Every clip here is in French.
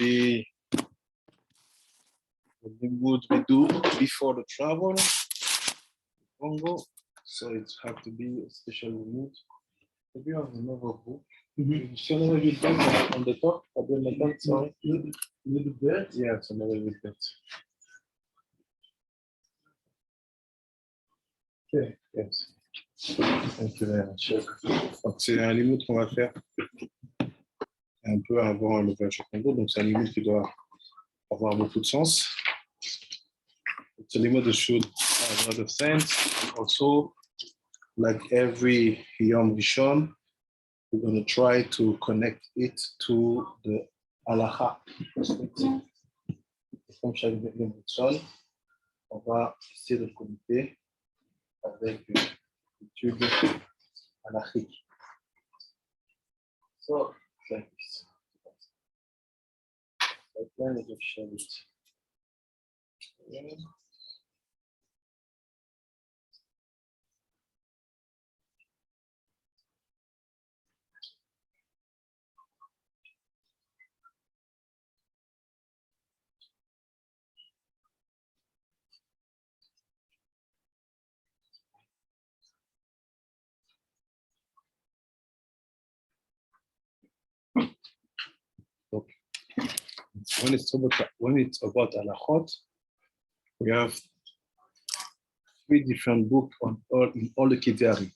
be the limud we do before the travel, Congo. So it has to be a special limud. Maybe on another book. If you know with that on the top, sorry. Little bit? Yeah, it's another little bit. Okay, yes. Thank you very much. Donc, c'est un limud qu'on va faire un peu avant le voyage au Congo. Donc, c'est un limud qui doit avoir beaucoup de sens. It's a limud that should have a lot of sense. And also, like every Yom Rishon, we're going to try to connect it to the halacha perspective. Comme chaque Yom Rishon, on va essayer de connecter avec l'étude halachique. So, like this. I plan to share it. Okay. When it's about halachot, we have 3 different books in all the Ketuvim.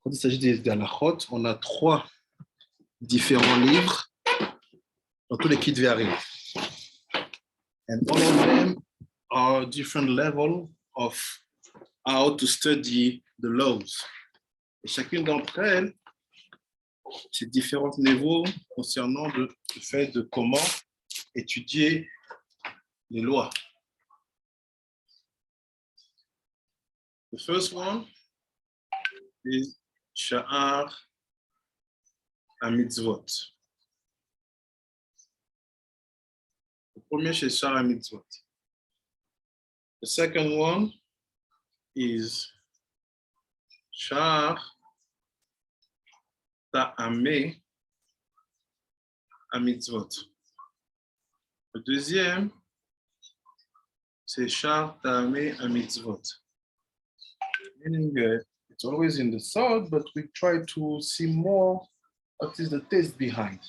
Quand il s'agit des halachot, on a 3 différents livres dans tous les Ketuvim. And all of them are different level of how to study the laws. Et chacune d'entre elles, c'est différents niveaux concernant le fait de comment étudier les lois. The first one is Sha'ar HaMitzvot. Le premier, c'est Sha'ar HaMitzvot. The second one is Sha'ar Ta'ameh HaMitzvot. Le deuxième, c'est Sha'ar Ta'ameh HaMitzvot. Meaning it's always in the Sod, but we try to see more what is the taste behind.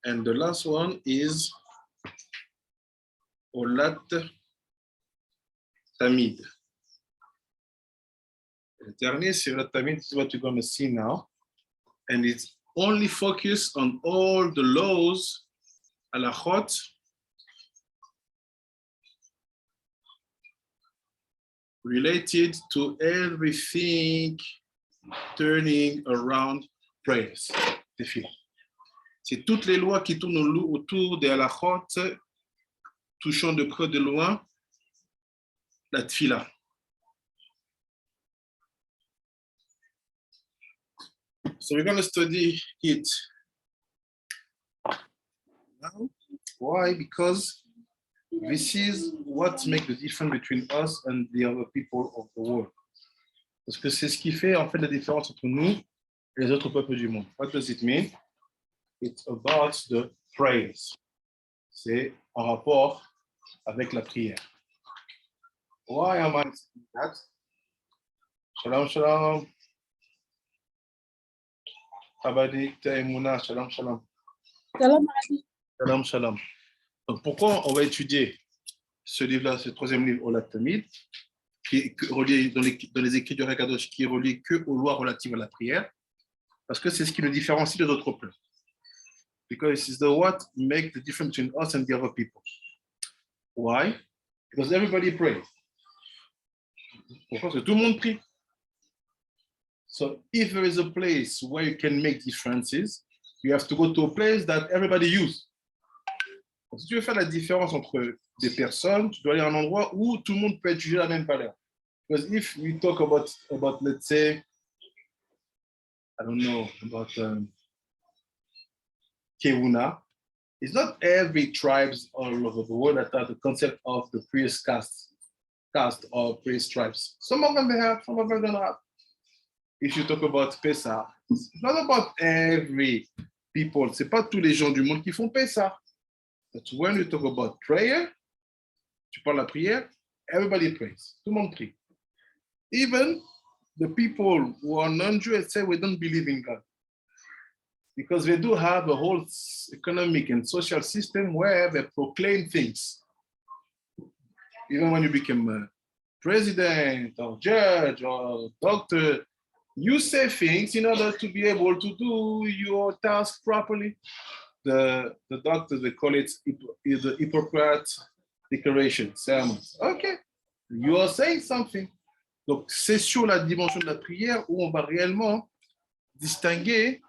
And the last one is Olat Tamid. Le dernier, c'est Olat Tamid. This is what you're going to see now. And it's only focused on all the laws, halachot, related to everything turning around prayers. TEfila. C'est toutes les lois qui tournent autour des halachot, touchant de près de loin la TEfila. So we're going to study it now. Why? Because this is what makes the difference between us and the other people of the world. Parce que c'est ce qui fait en fait la différence entre nous et les autres peuples du monde. What does it mean? It's about the prayers. C'est en rapport avec la prière. Why am I saying that? Shalom, shalom. Abadi, Taimuna, shalom, shalom. Shalom, Shalom, shalom. Donc, pourquoi on va étudier ce livre-là, ce 3e livre, Olat Tamid, qui est relié dans les écrits du Hakadosh, qui est relié que aux lois relatives à la prière, parce que c'est ce qui nous différencie des autres peuples. Because it's what makes the difference between us and the other people. Why? Because everybody prays. Pourquoi? Parce que tout le monde prie. So if there is a place where you can make differences, you have to go to a place that everybody uses. Si tu veux faire la différence entre des personnes, tu dois aller à un endroit où tout le monde peut étudier la même valeur. Because if we talk about let's say, I don't know, about Kewuna, it's not every tribes all over the world that have the concept of the priest caste or priest tribes. Some of them they have, some of them don't have. If you talk about Pesach, it's not about every people. Ce n'est pas tous les gens du monde qui font paix ça. But when you talk about prayer, tu parles de la prière, everybody prays. Tout le monde prie. Even the people who are non-Jews say we don't believe in God. Because they do have a whole economic and social system where they proclaim things. Even when you become a president or judge or doctor, you say things in order to be able to do your task properly. The doctors, they call it the Hippocratic Declaration, sermons. Okay, you are saying something. Donc, c'est sur la dimension de la prière où on va réellement distinguer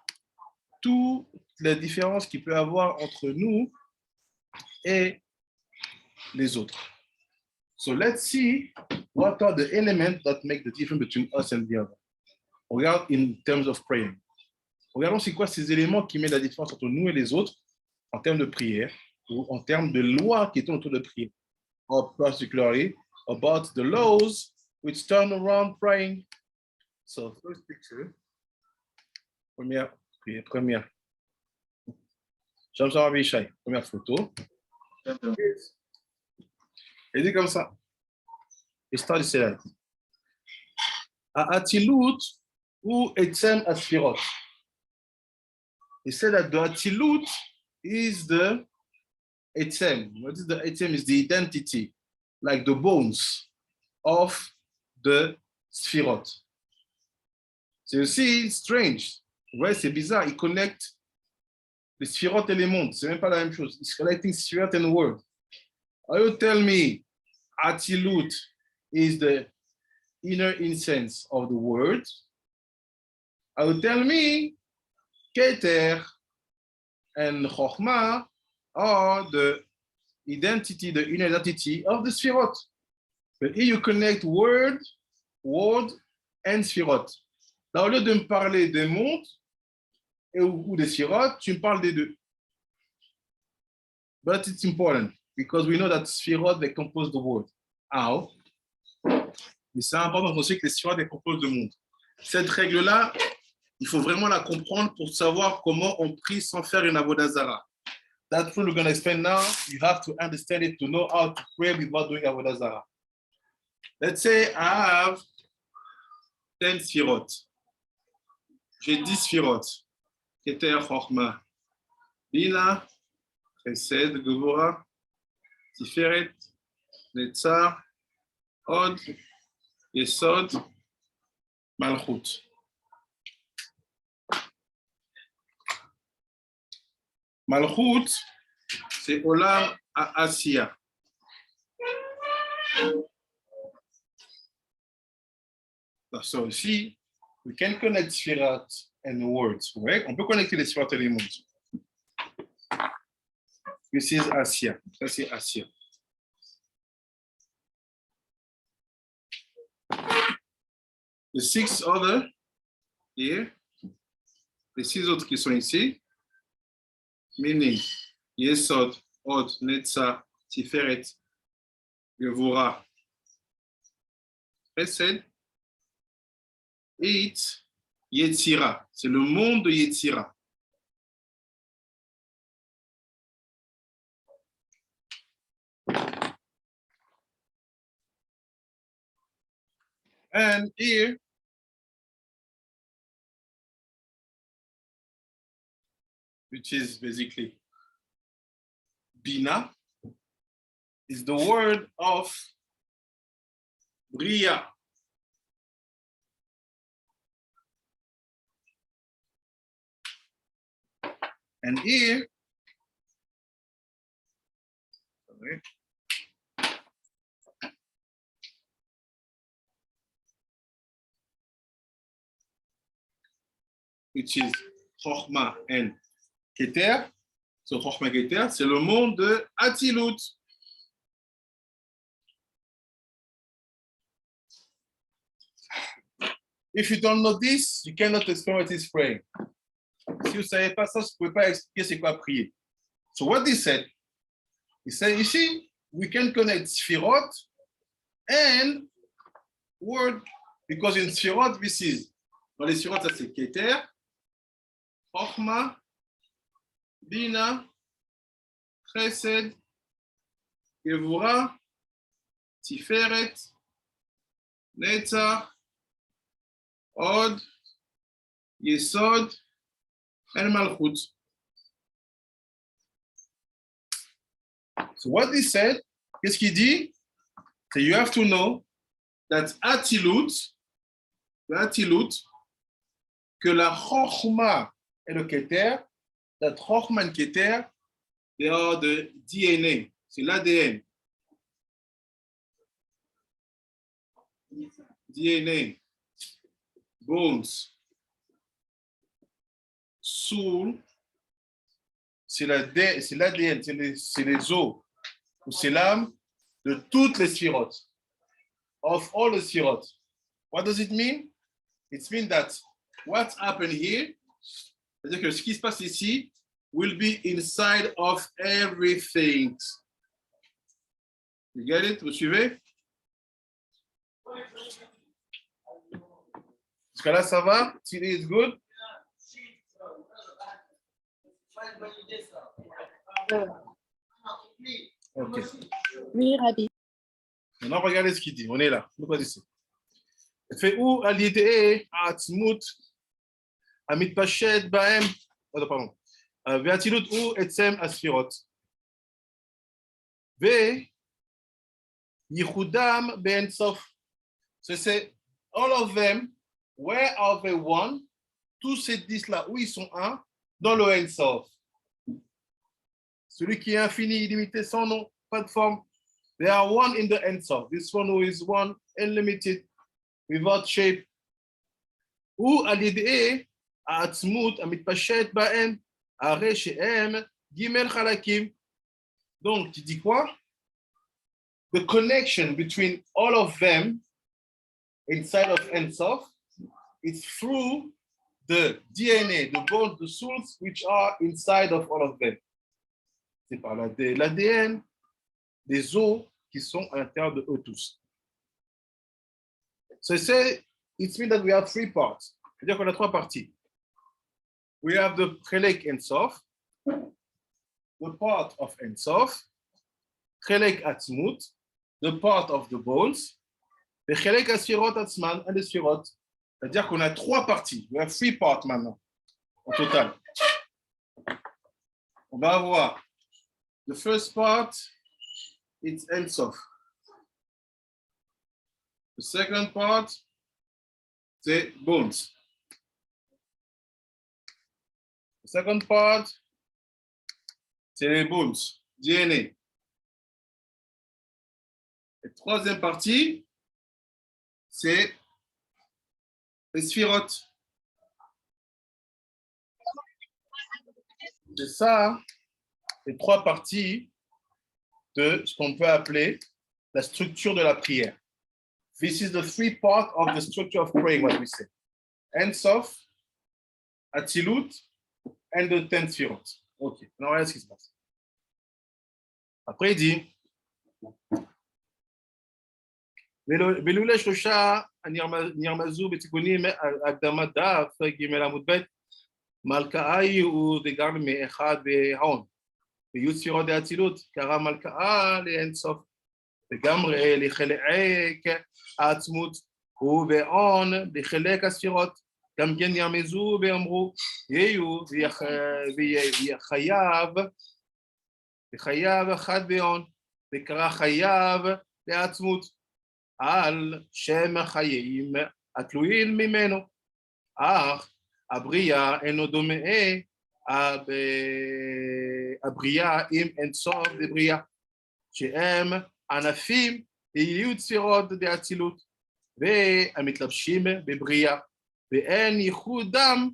toutes les différences qu'il peut y avoir entre nous et les autres. So let's see what are the elements that make the difference between us and the other. Regarde in terms of praying. Regardons c'est quoi ces éléments qui mettent la différence entre nous et les autres en termes de prière ou en termes de lois qui tournent autour de prière. Or particularly about the laws which turn around praying. So first picture. Première prière, première. Jean-Jean Abishai, première photo. Il dit comme ça. Histoire d'Israël. Atilut ou Etzem Asfirot. He said that the Atilut is the Etzem. What is the Etzem? Is the identity, like the bones of the Sfirot. C'est aussi strange. Ouais, c'est bizarre. Il connecte les Sfirot et les mondes. C'est même pas la même chose. He's connecting Sfirot and word. Are you tell me Atilut is the inner essence of the word? I will tell me Keter and Chochmah are the identity, the inner identity of the Sfirot. But here you connect word, and Sfirot. Là, au lieu de me parler des mondes ou des Sfirot, tu me parles des deux. But it's important because we know that Sfirot, they compose the world. How? Mais c'est important aussi que les Sfirot, they compose the monde. Cette règle-là, il faut vraiment la comprendre pour savoir comment on prie sans faire une avodah zarah. That rule we're going to explain now, you have to understand it to know how to pray without doing avodah zarah. Let's say I have 10 Sfirot. J'ai 10 Sfirot. Keter, Chochmah, Bina, Chesed, Gevurah, Tiferet, Netzar, Od, Yesod, Malchut. Malchut, c'est Olam à Asiya. So ici, we can connect Sfirat and words, right? On peut connecter les Sfirat et les mondes. This is Asiya. Ça, c'est Asiya. The 6 other here, les 6 autres qui sont ici, meaning Yesod, Od, Netzah, Tiferet, Gevurah, Chesed, et Yetzira. C'est le monde de Yetzira. And here, which is basically Bina, is the word of Bria. And here, which is Chochmah and Keter. So Chochmah Keter, c'est le monde de Atilut. If you don't know this, you cannot explain what is praying. Si vous ne savez pas ça, vous ne pouvez pas expliquer c'est quoi prier. So what he said ici, we can connect Sfirot and word, because in Sfirot, this is, dans les Sfirot, ça c'est Keter, Chochmah, Bina, Chesed, Gevura, Tiferet, Netzach, Od, Yesod, and Malchut. So what he said, qu'est-ce qu'il dit? So you have to know that Atilut, que la Chochma et le Keter, la Chochma et le Keter, they are the DNA, c'est l'ADN. DNA, bones, soul, c'est l'ADN, c'est les os, ou c'est l'âme de toutes les sphirotes, of all the sphirotes. What does it mean? It means that what happened here, c'est-à-dire que ce qui se passe ici will be inside of everything. You get it? Vous suivez? Jusqu'à là, ça va? Today is good? Ok. Oui, Rabbi. Maintenant, regardez ce qu'il dit. On est là. Il fait où l'idée Atzmut, Amit Pachet, Baem, pardon, Veatilut ou Etsem Asfirot. Ve Yichudam Ben Sof. So c'est all of them, where are they one? Tous ces 10 là, où ils sont un, dans le En Sof. Celui qui est infini, illimité, sans nom, pas de forme. They are one in the En Sof. This one who is one, unlimited, without shape. Ou על ידי העצמות המתפשט בהם, הרי שהם ג' חלקים. Donc, tu dis quoi? The connection between all of them inside of En Sof is through the DNA, the bones, the souls, which are inside of all of them. C'est par l'ADN, des os qui sont à l'intérieur de eux tous. So it means that we have 3 parts. C'est-à-dire qu'on a 3 parties. We have the Chelek En Sof, the part of En Sof, Chelek Atzmut, the part of the bones, the Chelek Asfirot Atzman, and the Sfirot. C'est-à-dire qu'on a 3 parties. We have 3 parts maintenant, au total. On va avoir the first part, it's En Sof. The second part, c'est bones. The second part, c'est les bones, DNA. La troisième partie, c'est les sphirotes. C'est ça, les 3 parties de ce qu'on peut appeler la structure de la prière. This is the 3 parts of the structure of praying, what we say. En Sof, Atzilut, and the 10 Sfirot. Ok, alors regarde ce qui se passe. Après, il dit ולולא 3 נרמזו בתיקונים הקדמת דף ג' עמוד ב' מלכאי הוא דגר מאחד והון ויהיו ספירות דאצילות קרא מלכאה לאין סוף לגמרי לחלק העצמות ובהון לחלק הספירות גם כן ירמזו ואמרו יהיו וחייב אחד בהון וקרא חייב לעצמות על שם החיים התלויים ממנו, אך הבריאה אינו דומה הבריאה עם אין סוף דבריאה, שהם ענפים להיות ספירות דאצילות, והמתלבשים בבריאה, ואין ייחודם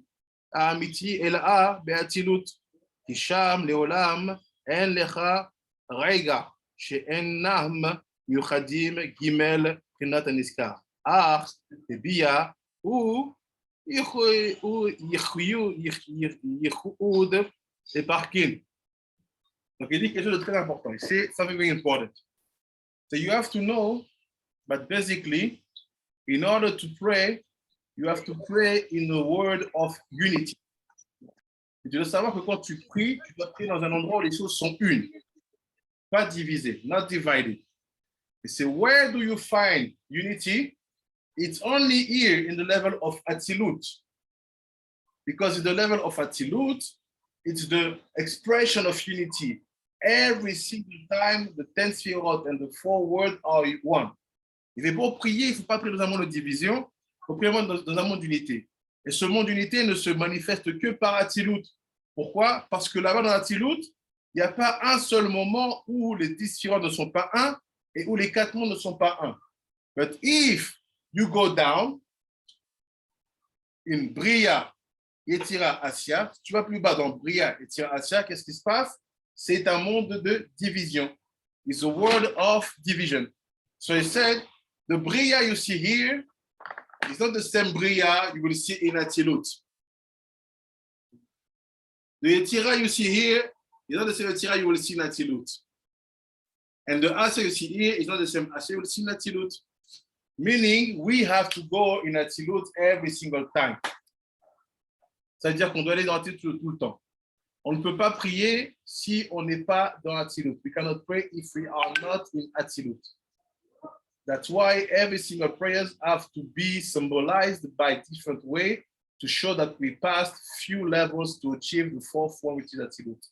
האמיתי אלא באצילות, כי שם לעולם אין לך רגע שאינם מיוחדים ג' מבחינת הנזכר, אך בביאה הוא ייחוד לפרקין. Donc il dit quelque chose de très important. C'est something very important. So you have to know, but basically, in order to pray, you have to pray in a word of unity tu dois savoir que quand tu pries, tu dois prier dans un endroit où les choses sont une, pas divisées, not divided. Et c'est where do you find unity? It's only here in the level of Atzilut. Because in the level of Atzilut, it's the expression of unity. Every single time, the 10 Sefirot and the 4 words are one. Il faut pas prier, il ne faut pas prier dans un monde de division, il faut prier dans un monde d'unité. Et ce monde d'unité ne se manifeste que par Atzilut. Pourquoi? Parce que là-bas, dans Atzilut, il n'y a pas un seul moment où les 10 Sefirot ne sont pas un et où les 4 mondes ne sont pas un. But if you go down in Bria, Yetira, Asya, si tu vas plus bas dans Bria, Yetira, Asya, qu'est-ce qui se passe? C'est un monde de division. It's a world of division. So he said, the Bria you see here is not the same Bria you will see in Atzilut. The Yetira you see here is not the same Yetira you will see in Atzilut. And the Asya you see here is not the same Asya you will see in Atzilut. Meaning, we have to go in Atzilut every single time. C'est-à-dire qu'on doit aller dans Atzilut tout le temps. On ne peut pas prier si on n'est pas dans Atzilut. We cannot pray if we are not in Atzilut. That's why every single prayers have to be symbolized by different way to show that we passed few levels to achieve the fourth one, which is Atzilut.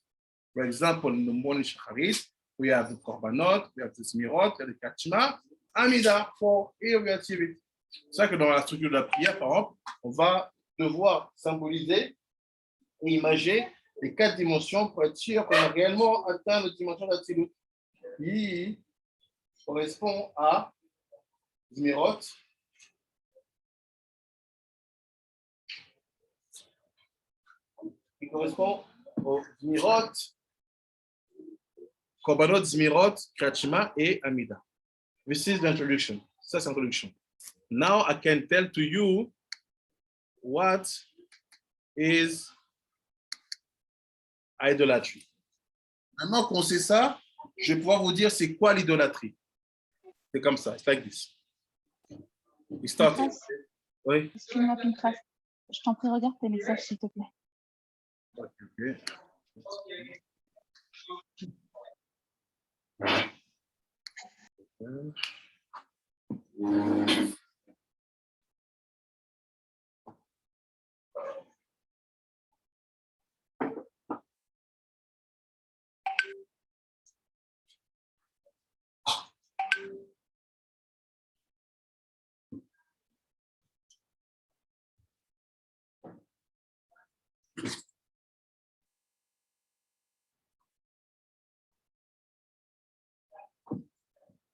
For example, in the morning Shacharit, we have the Korbanot, we have the Smirot, we have the Kachma, Amida, for here we achieve it. C'est ça que dans la structure de la prière, par exemple, on va devoir symboliser et imager les 4 dimensions pour être sûr qu'on a réellement atteint la dimension d'Atzilut. Qui correspond à Zmirot, qui correspond aux Zmirot, Korbanot, Zmirot, Krachima et Amida. This is the introduction. Ça, c'est l'introduction. Now I can tell to you what is idolatry. Maintenant qu'on sait ça, je vais pouvoir vous dire c'est quoi l'idolâtrie. C'est comme ça, it's like this. We start. Oui. Excuse-moi, Pinchas. Je t'en prie, regarde tes messages, s'il te plaît. Okay.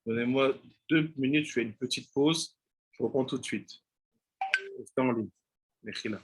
Donnez-moi 2 minutes, je fais une petite pause. Je reprends tout de suite. Restez en ligne. Merci là.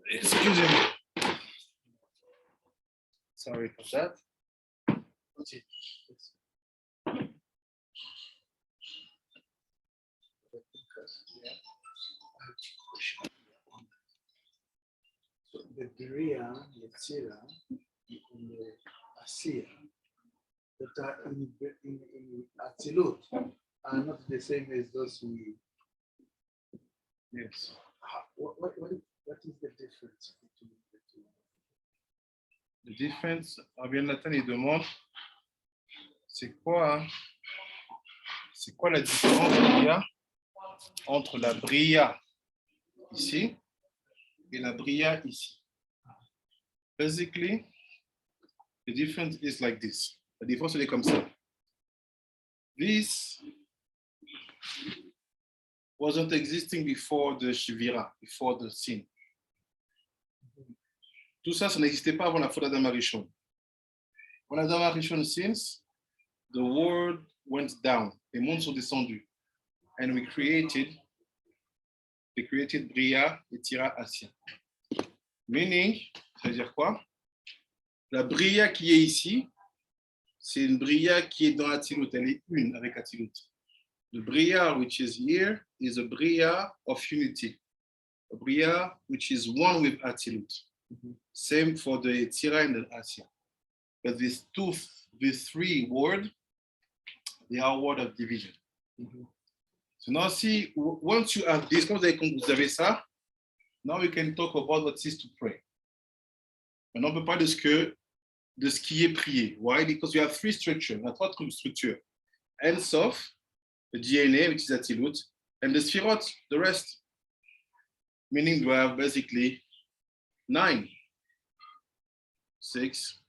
Excuse me. Sorry for that. Okay. So the Bria, the Tzira, and the Asir that are in Atzilut are not the same as those we. Yes. What is the difference between the two? The difference, bien Nathan, il demande, c'est quoi la différence qu'il y a entre la bria ici et la bria ici? Basically, the difference is like this. La différence, elle est comme ça. This wasn't existing before the Shivira, before the sin. Tout ça, ça n'existait pas avant la faute d'Adam Arishon. When Adam Arishon sins, the world went down. Les mondes sont descendus. And we created Bria et Tira Assia. Meaning, ça veut dire quoi? La Bria qui est ici, c'est une Bria qui est dans Atzilut. Elle est une avec Atzilut. The Bria which is here is a Bria of unity. A Bria which is one with Atzilut. Same for the Tira and the Assia. But these three words, they are word of division. So now see, once you have this, quand vous avez ça, now we can talk about what is to pray. Maintenant, on peut parler de ce qui est prié. Why? Because we have three structures. On a trois structures. End Sof, the DNA, which is Atzilut, and the Sfirot, the rest. Meaning we have basically 9, 6,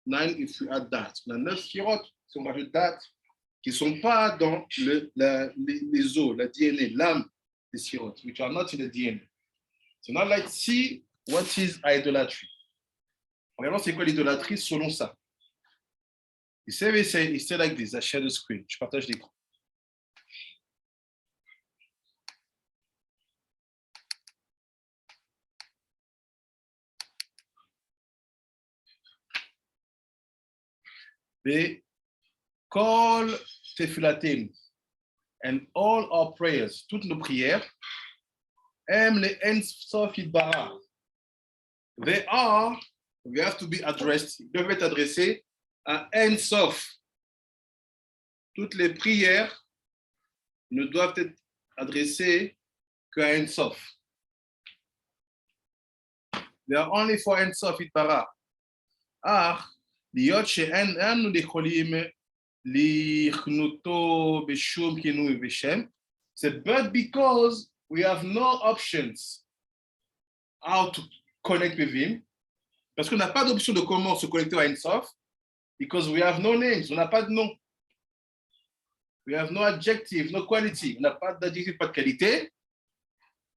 9 if we add that. On a 9 Sfirot, si on rajoute that, qui ne sont pas dans les os, la DNA, l'âme des Sfirot, which are not in the DNA. So now let's see what is idolatry. Regardons c'est quoi l'idolâtrie selon ça. He said like this, I share the screen. Je partage l'écran. The Kol Tefilatim and all our prayers, toutes nos prières, aiment les Ein Sof Yitbarach. We have to be addressed, ils doivent être adressés à Ein Sof. Toutes les prières ne doivent être adressées qu'à Ein Sof. They are only for Ein Sof Yitbarach. להיות שאין אנו יכולים לכנותו בשום כינוי ושם, but because we have no options how to connect with him, parce qu'on n'a pas d'option de comment se connecter à Ein Sof, because we have no names, on n'a pas de nom. We have no adjective, no quality, on n'a pas d'adjectif, pas de qualité.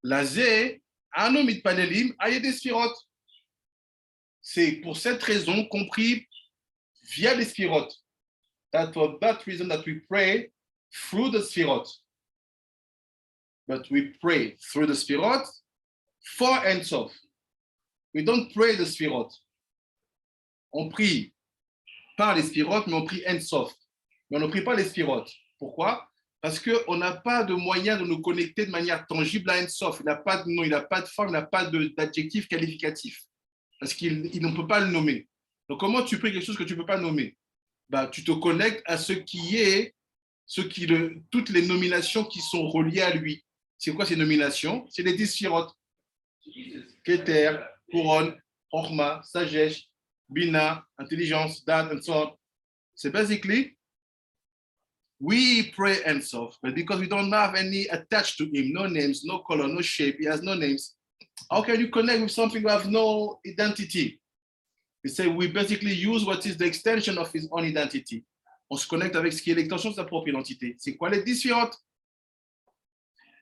Lazé, anu mitpanelim, ayed sfirot. C'est pour cette raison compris via les Sfirot. That's for that reason that we pray through the Sfirot. But we pray through the Sfirot for Ein Sof. We don't pray the Sfirot. On prie par les Sfirot, mais on prie Ein Sof. Mais on ne prie pas les Sfirot. Pourquoi? Parce qu'on n'a pas de moyen de nous connecter de manière tangible à Ein Sof. Il n'a pas de nom, il n'a pas de forme, il n'a pas d'adjectif qualificatif. Parce qu'il ne peut pas le nommer. Donc, comment tu pries quelque chose que tu ne peux pas nommer? Tu te connectes à toutes les nominations qui sont reliées à lui. C'est quoi ces nominations? C'est les 10 Sfirot. Keter, couronne, Chochma, sagesse, Bina, intelligence, Dat, and so on. C'est basically, we pray Ein Sof, but because we don't have any attached to him, no names, no color, no shape, he has no names. How can you connect with something that has no identity? We say we basically use what is the extension of his own identity. On se connecte avec ce qui est l'extension de sa propre identité. C'est quoi les 10 Sfirot?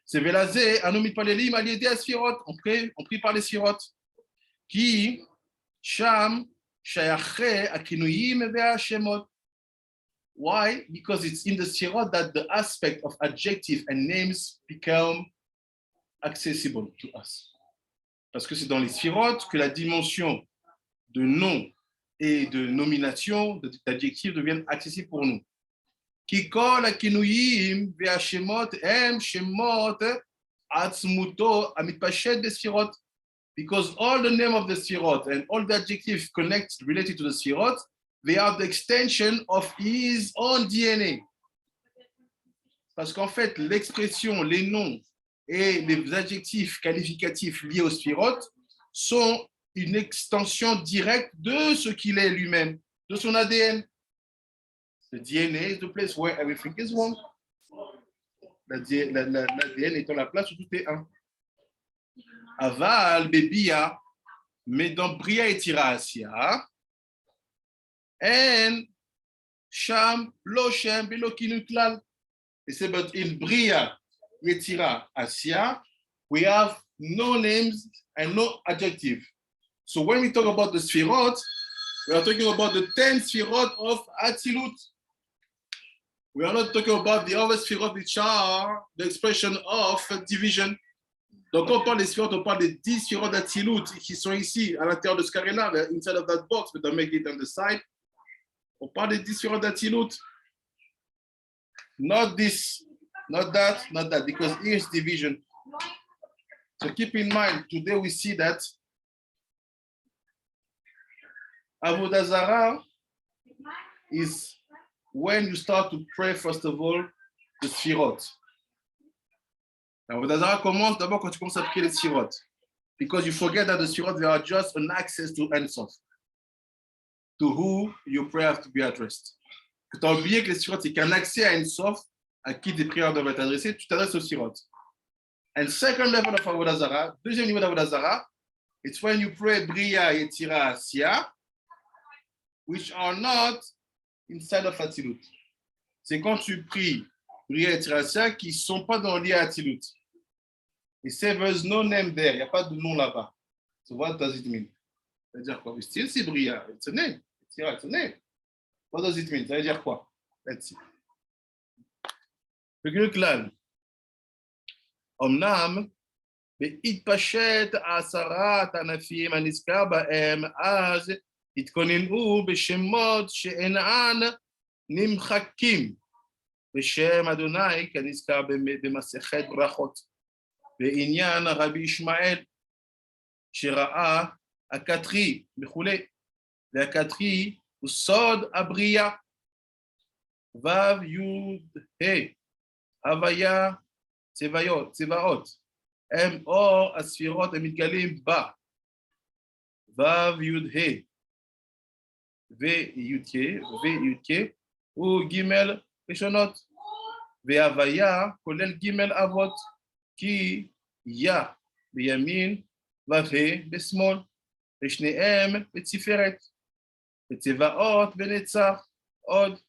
C'est Velazé, Anomit Palelim, Aliédé à Sfirot. On prie par les Sfirot. Qui, Sham, Shayaché, Akinuyim, Vea Shemot. Why? Because it's in the Sfirot that the aspect of adjective and names become accessible to us. Parce que c'est dans les sphirotes que la dimension de nom et de nomination, d'adjectifs deviennent accessibles pour nous. כי כל הכינויים והשמות הם שמות עצמותו המתפשט בספירות. Because all the name of the sphirot and all the adjectives connected related to the sphirot, they are the extension of his own DNA. Parce qu'en fait, l'expression, les noms et les adjectifs qualificatifs liés aux sphirotes sont une extension directe de ce qu'il est lui-même, de son ADN. The DNA is the place where everything is one. L'ADN étant la place où tout est un. Aval, bebia, mais dans bria et tira asia, en sham, lo shem, belo kinuklal. Et c'est but in bria et tira asia, we have no names and no adjective. So when we talk about the sphirot, we are talking about the 10 sphirot of Atzilut. We are not talking about the other sphirot which are the expression of division. Donc, quand on parle des sphirotes, on parle des 10 sphirotes d'Atzilut qui sont ici, à l'intérieur de ce carré-là, inside of that box, but don't make it on the side. On parle des 10 sphirotes d'Atzilut. Not this, not that, not that, because here's division. So keep in mind, today we see that avodah zarah is when you start to pray, first of all, the sphirot. Avodah zarah commence d'abord quand tu commences à prier les sphirot. Because you forget that the sphirot, they are just an access to Ein Sof, to who your prayer has to be addressed. Tu as oublié que les sphirot, c'est qu'un accès à Ein Sof, à qui tes prières doivent être adressées, tu t'adresses aux sphirot. And second level of avodah zarah, deuxième niveau d'avodah zarah, it's when you pray bria, yetira, asia, which are not inside of Atzilut. C'est quand tu pries bria, yetira, asia, qui ne sont pas dans lié à Atzilut. Et say there's no name there, il n'y a pas de nom là-bas. So what does it mean? Ça veut dire quoi? We still see bria, it's a name. It's a name. What does it mean? Ça veut dire quoi? Let's see. Le clan. אמנם, בהתפשט 10 ענפים הנזכר בהם, אז התכוננו בשמות שאינן נמחקים בשם אדוני, כנזכר במסכת ברכות. בעניין רבי ישמעאל, שראה הקטרי וכולי, והקטרי הוא סוד הבריאה. ו' י' ה' הוויה צבאות, הם אור הספירות המתגלים בה, ו' י' ה' וי' כ' וג' ראשונות, והוויה כולל ג' אבות, כי יא בימין ו' בשמאל, ושניהם בציפרת, וצבאות בנצח עוד,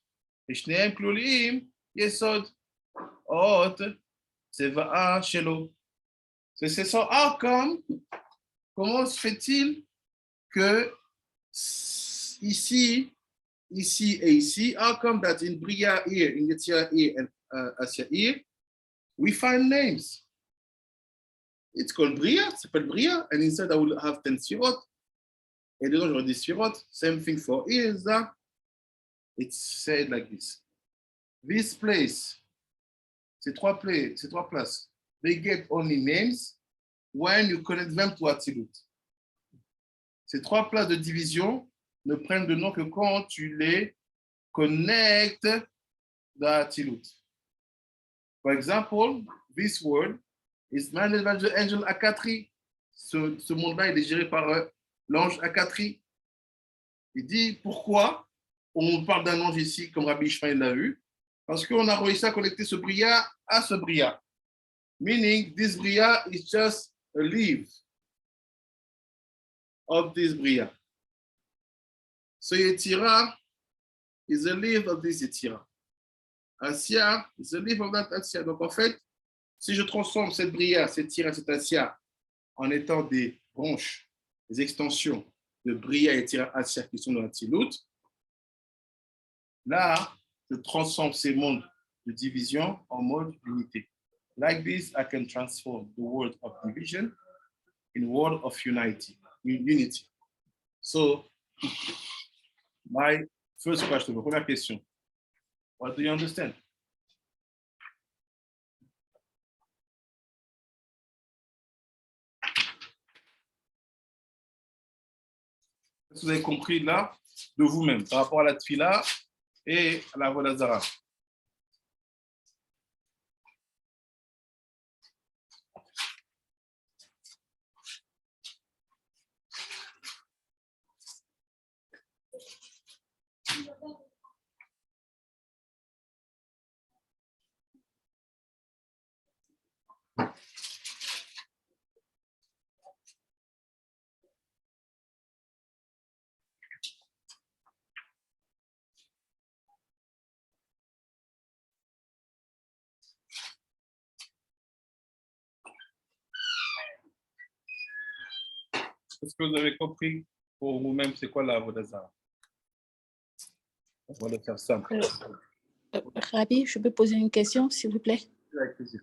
ושניהם כלולים יסוד, עוד צבאה שלו. C'est ça. Comment se fait-il que ici et ici, how come that in Bria here, in Yetzirah here, and Asya here, we find names? It's called Bria, ça s'appelle Bria, and inside I will have 10 sphirot. Et dedans, j'aurai 10 sphirot. Same thing for here, that. It's said like this. This place, ces trois places, they get only names when you connect them to Atzilut. Ces trois places de division ne prennent de nom que quand tu les connectes dans Atzilut. For example, this word is managed by the angel Akatri. Ce monde-là, il est géré par l'ange Akatri. Il dit pourquoi on parle d'un ange ici, comme Rabbi Ishmael l'a vu, parce qu'on a réussi à connecter ce bria à ce bria. Meaning, this bria is just a leaf of this bria. So Yetzirah is a leaf of this Yetzirah. Asya is a leaf of that Asya. Donc en fait, si je transforme cette bria, cette tira, cette Asya en étant des branches, des extensions de bria et tira Asya qui sont dans la Tzilut, là, je transforme ces mondes de division en mode d'unité. Like this, I can transform the word of division in word of unity. So, my first question, ma première question. What do you understand? Qu'est-ce que vous avez compris là de vous-même par rapport à la TEfila et à la avodah zarah? Est-ce que vous avez compris pour vous-même c'est quoi la avodah zarah? On va le faire simple. Rabbi, je peux poser une question, s'il vous plaît? Avec plaisir.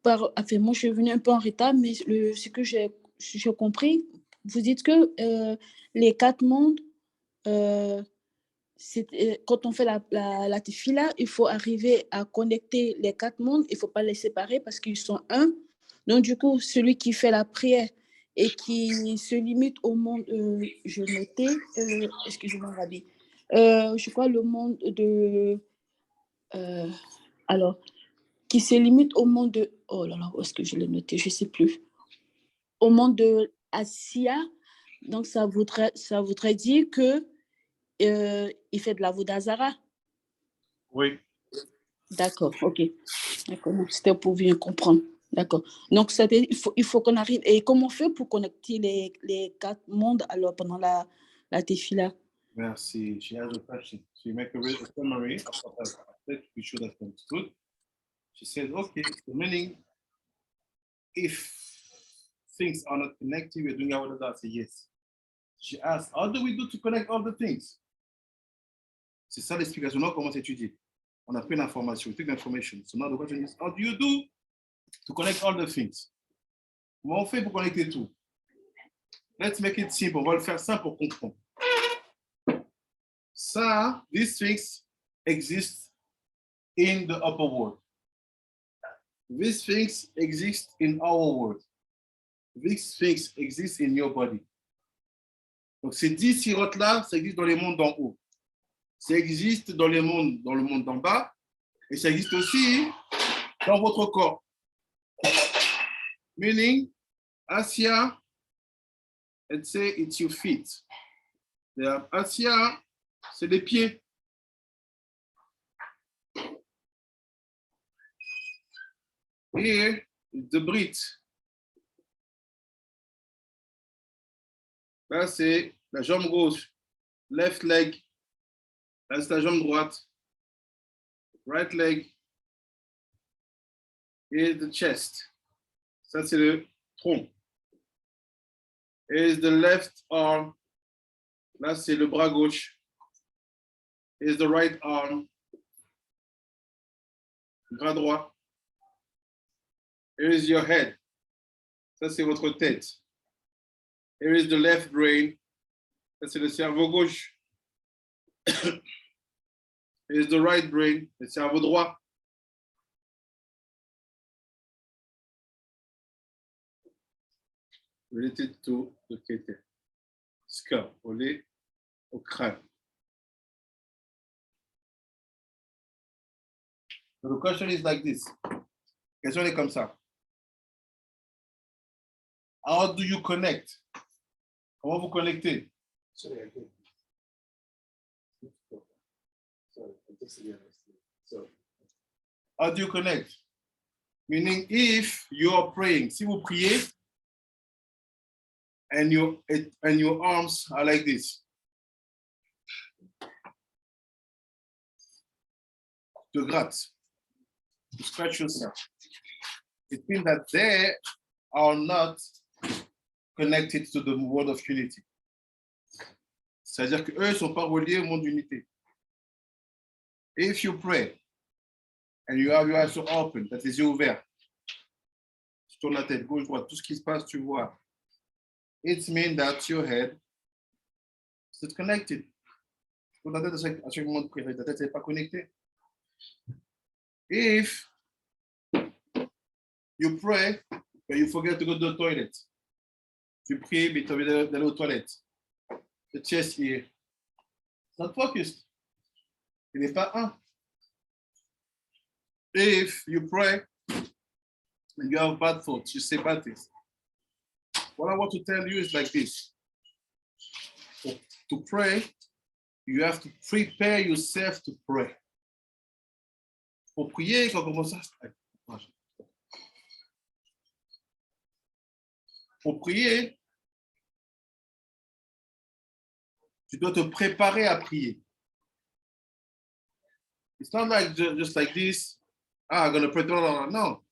Moi, je suis venue un peu en retard, mais ce que j'ai compris, vous dites que les 4 mondes, quand on fait la TEfila, il faut arriver à connecter les 4 mondes, il ne faut pas les séparer parce qu'ils sont un. Donc, du coup, celui qui fait la prière et qui se limite au monde, je notais, excusez-moi, Rabbi, je crois le monde de... alors, qui se limite au monde de... Oh là là, où est-ce que je l'ai noté? Je ne sais plus. Au monde de Asia, donc ça voudrait dire que il fait de la avodah zarah. Oui. D'accord, ok. D'accord, c'était pour bien comprendre. D'accord. Donc, il faut qu'on arrive. Et comment on fait pour connecter les 4 mondes alors pendant la TEfila? Merci. She has a question. She make a summary of what I said. We should have understood. She said, okay, so meaning if things are not connected, we're doing avodah zarah. I say yes. She asked, how do we do to connect all the things? C'est ça l'explication. On commence à étudier. On a pris l'information, we took the information. So now the question is, how do you do to connect all the things? Comment on fait pour connecter tout? Let's make it simple. On va le faire simple pour comprendre. Ça, these things exist in the upper world. These things exist in our world. These things exist in your body. Donc ces 10 sirotes-là, ça existe dans les mondes d'en haut. Ça existe dans le monde d'en bas. Et ça existe aussi dans votre corps. Meaning, Asia, let's say it's your feet. Asia, c'est les pieds. Here is the brit. Là, c'est la jambe gauche. Left leg. Là, c'est la jambe droite. Right leg. Et the chest. Ça, c'est le tronc. Is the left arm. Là, c'est le bras gauche. Is the right arm. Bras droit. Here is your head. Ça, c'est votre tête. Here is the left brain. Ça, c'est le cerveau gauche. Here is the right brain. Le cerveau droit. Related to the kete. Skull, relié au crâne. So the question is like this. La question est comme ça. How do you connect? Comment vous connectez? Sorry, again. Sorry, I just didn't understand. Sorry. How do you connect? Meaning, if you are praying, si vous priez, and your arms are like this. Tu grattes. You scratch yourself. It means that they are not connected to the word of unity. C'est-à-dire qu'eux ne sont pas reliés au monde d'unité. If you pray and you have your eyes open, that is, yeux ouverts, tu tournes la tête, gauche, droite, tout ce qui se passe, tu vois. It means that your head is connected. Tu tournes la tête à chaque moment de prière, ta tête n'est pas connectée. If you pray, but you forget to go to the toilet. Tu pries, mais tu as envie d'aller aux toilettes. The chest here. It's not focused. Il n'est pas un. If you pray and you have bad thoughts, you say bad things. What I want to tell you is like this. To pray, you have to prepare yourself to pray. Pour prier, quand on commence à... Pour prier, tu dois te préparer à prier. It's not like just like this. I'm going to pray. No.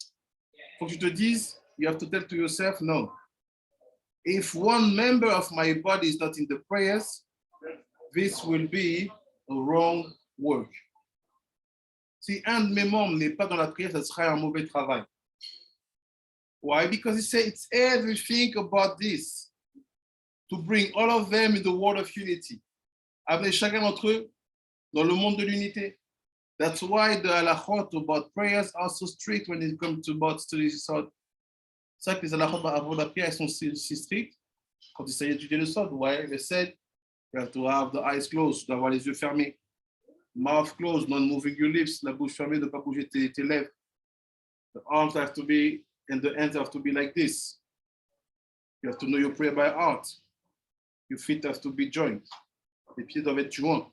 Faut que tu te dises, you have to tell to yourself, no. If one member of my body is not in the prayers, this will be a wrong work. Si un de mes membres n'est pas dans la prière, ça sera un mauvais travail. Why? Because he said it's everything about this. To bring all of them in the world of unity. Amener chacun d'entre eux dans le monde de l'unité. That's why the halachot about prayers are so strict when it comes to about studies. C'est ça que les halachot avant la prière sont si stricts quand il s'agit d'étudier le sod. Why? They said you have to have the eyes closed, tu dois avoir les yeux fermés. Mouth closed, not moving your lips, la bouche fermée, ne pas bouger tes lèvres. The arms have to be, and the hands have to be like this. You have to know your prayer by heart. Your feet have to be joined. Les pieds doivent être joints.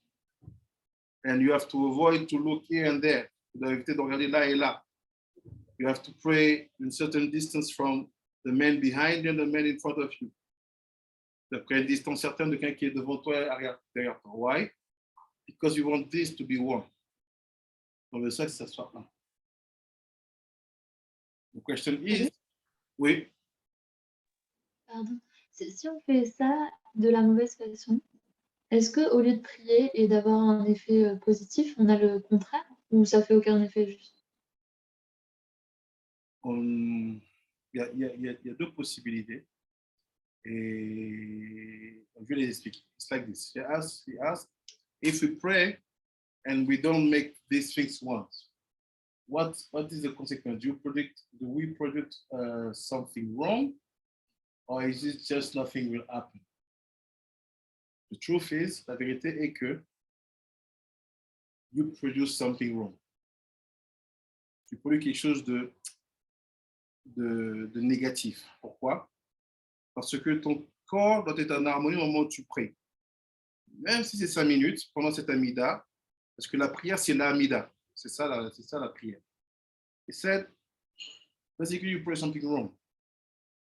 And you have to avoid to look here and there. Tu dois éviter de regarder là et là. You have to pray in certain distance from the man behind you and the man in front of you. Tu dois prendre une distance certaine de quelqu'un qui est devant toi et derrière toi. Why? Because you want this to be one. On veut ça que ça soit un. The question is, oui. Pardon. Si on fait ça de la mauvaise façon, est-ce qu'au lieu de prier et d'avoir un effet positif, on a le contraire ou ça fait aucun effet juste? Il y a deux possibilités et je vais les expliquer. It's like this. He asked, if we pray and we don't make these things once, what is the consequence? Do we predict something wrong, or is it just nothing will happen? The truth is, la vérité est que you produce something wrong. Tu produis quelque chose de négatif. Pourquoi? Parce que ton corps doit être en harmonie au moment où tu pries. Même si c'est 5 minutes, pendant cette amida, parce que la prière, c'est l'amida. C'est ça la prière. He said, basically you pray something wrong.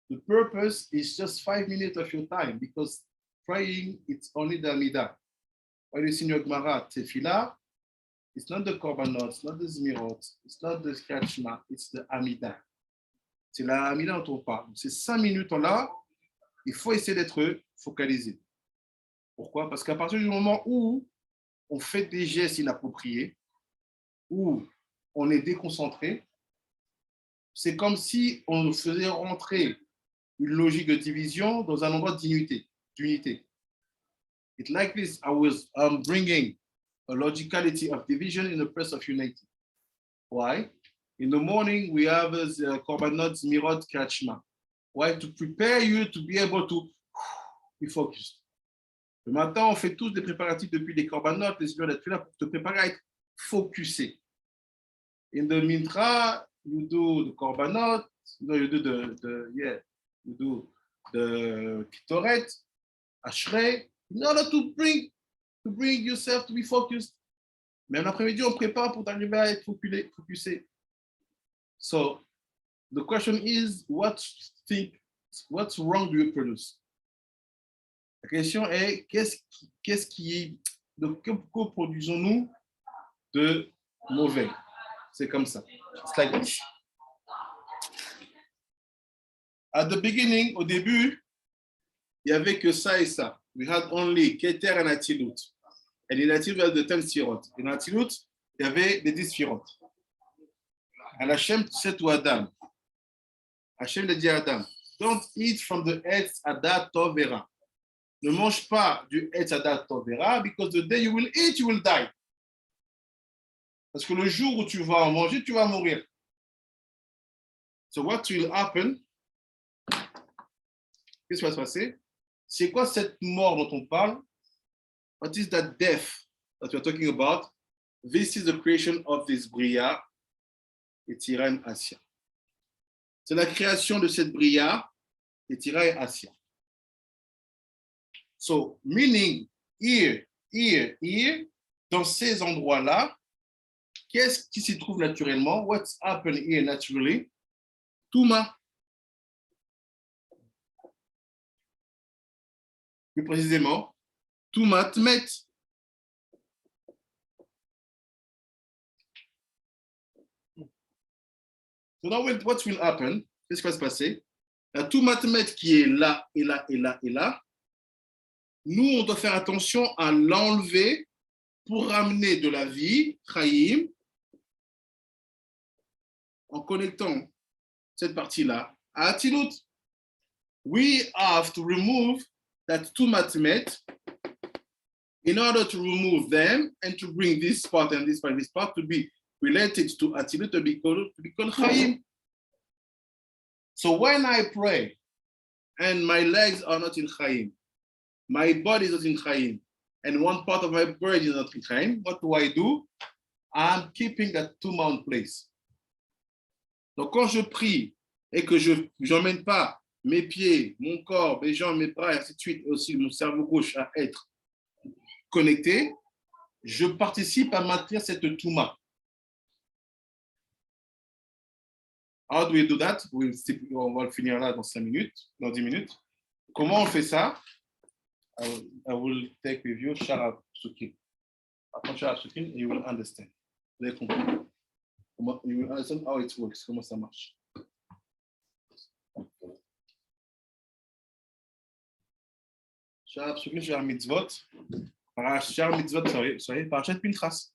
The purpose is just 5 minutes of your time, because praying, it's only the amida. When you see in your Gemara, TEfila, it's not the korbanot, it's not the zmirot, it's not the kachma, it's the amida. C'est la amida dont on parle. Ces 5 minutes-là, il faut essayer d'être focalisé. Pourquoi? Parce qu'à partir du moment où on fait des gestes inappropriés, où on est déconcentré, c'est comme si on faisait rentrer une logique de division dans un endroit d'unité. It's like this, I was bringing a logicality of division in the place of unity. Why? In the morning, we have korbanot, zmirot, kachma. Why? To prepare you to be able to be focused. Le matin, on fait tous des préparatifs depuis les korbanot, les zmirot, là pour te préparer à être focusé. In the mintra, you do the korbanot, you do the kitoret, ashrei, in order to bring yourself to be focused. Mais l'après-midi, on prépare pour t'arriver à être focusé. So, the question is, what wrong do you produce? La question est, que produisons-nous de mauvais? C'est comme ça. It's like this. At the beginning, au début, il n'y avait que ça et ça. We had only Keter and Atilut. Et in Atilut, il y avait de 10 sphirot. In Atilut, il y avait des 10 sphirot. And Hashem said to Adam, Hachem a dit à Adam, don't eat from the Etz Hadat Tovera. Ne mange pas du Etz Hadat Tovera, because the day you will eat, you will die. Parce que le jour où tu vas en manger, tu vas mourir. So what will happen? Qu'est-ce qui va se passer? C'est quoi cette mort dont on parle? What is that death that we're talking about? This is the creation of this Bria, Etira and Asia. C'est la création de cette Bria, Etira et Asia. So, meaning, here, dans ces endroits-là, qu'est-ce qui s'y trouve naturellement? What's happened here naturally? Touma. Plus précisément, Touma Tmet. So now what will happen? Qu'est-ce qui va se passer? La Touma Tmet qui est là, et là, et là, et là. Nous, on doit faire attention à l'enlever pour ramener de la vie, Chaim, en connectant cette partie-là à Atilut. We have to remove that Tumat Met in order to remove them and to bring this part and this part to be related to Atilut, to be called Chaim. So when I pray and my legs are not in Chaim, my body is not in Chaim, and one part of my brain is not in Chaim, what do? I'm keeping that Tuma in place. Donc quand je prie et que je n'emmène pas mes pieds, mon corps, mes jambes, mes bras, et ainsi de suite, et aussi mon cerveau gauche à être connecté, je participe à maintenir cette Tuma. How do we do that? On va le finir là dans 5 minutes, dans 10 minutes. Comment on fait ça? I will take with you Sharab Sukin. Après Sharab Sukin, you will understand. Vous allez comprendre. You will understand how it works, comment ça marche. Sharab Sukin, Sharab Mitzvot. Sharab Mitzvot, vous savez, Parashat Pinchas.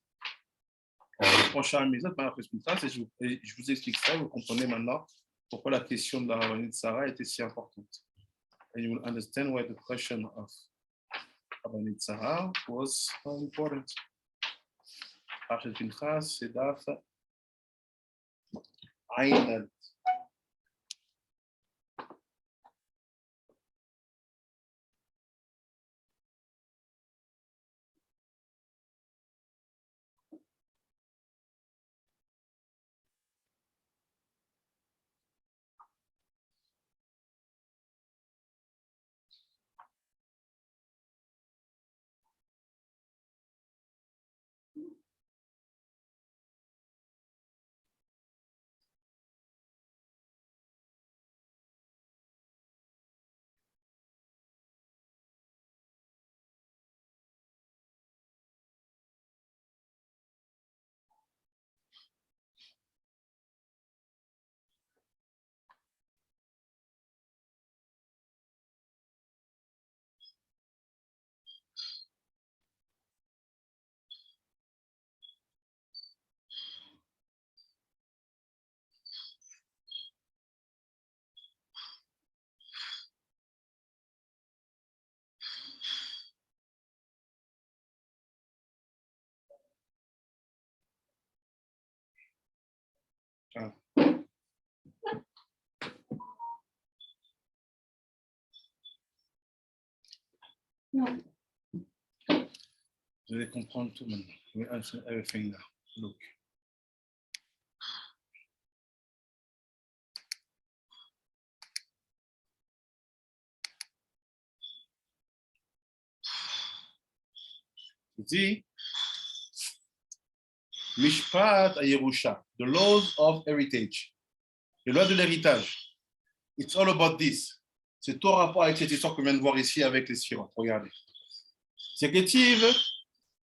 Je prends Sharab Mitzvot, Parashat Pinchas, et je vous explique ça, vous comprenez maintenant pourquoi la question de la rabbinite Sarah était si importante. And you will understand why the question of rabbinite Sarah was so important. Parashat Pinchas, c'est Daf Aïn. Non. Vous allez comprendre tout maintenant. We understand everything now. Look. Il dit Mishpat Yerusha, the laws of heritage, les lois de l'héritage. It's all about this. C'est tout en rapport avec cette histoire qu'on vient de voir ici avec les sphirotes. Regardez. C'est Ketiv,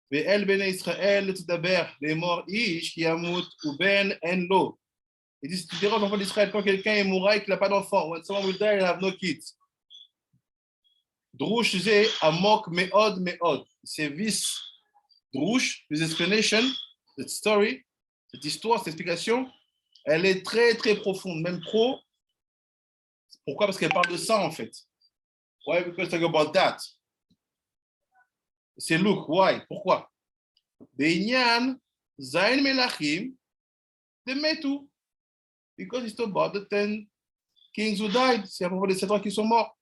Ve'el bene Israël, Tdaber, les morts Ish, Yamut, ou Ben, En Lo. Il dit, tu diras aux enfants d'Israël, quand quelqu'un est mourra et qu'il n'a pas d'enfant, when someone will die, he'll have no kids. Drush, c'est Amok, Meod, Meod. C'est vis. Drush, this explanation, cette story, cette histoire, cette explication, elle est très, très profonde, même trop, Pourquoi? Parce qu'elle parle de ça, en fait. Why? Because talk about that. C'est look. Why? Pourquoi? Beinyan, Zain Melachim, de Metu. Because it's about the 10 kings who died. C'est à propos des 7 rois qui sont morts.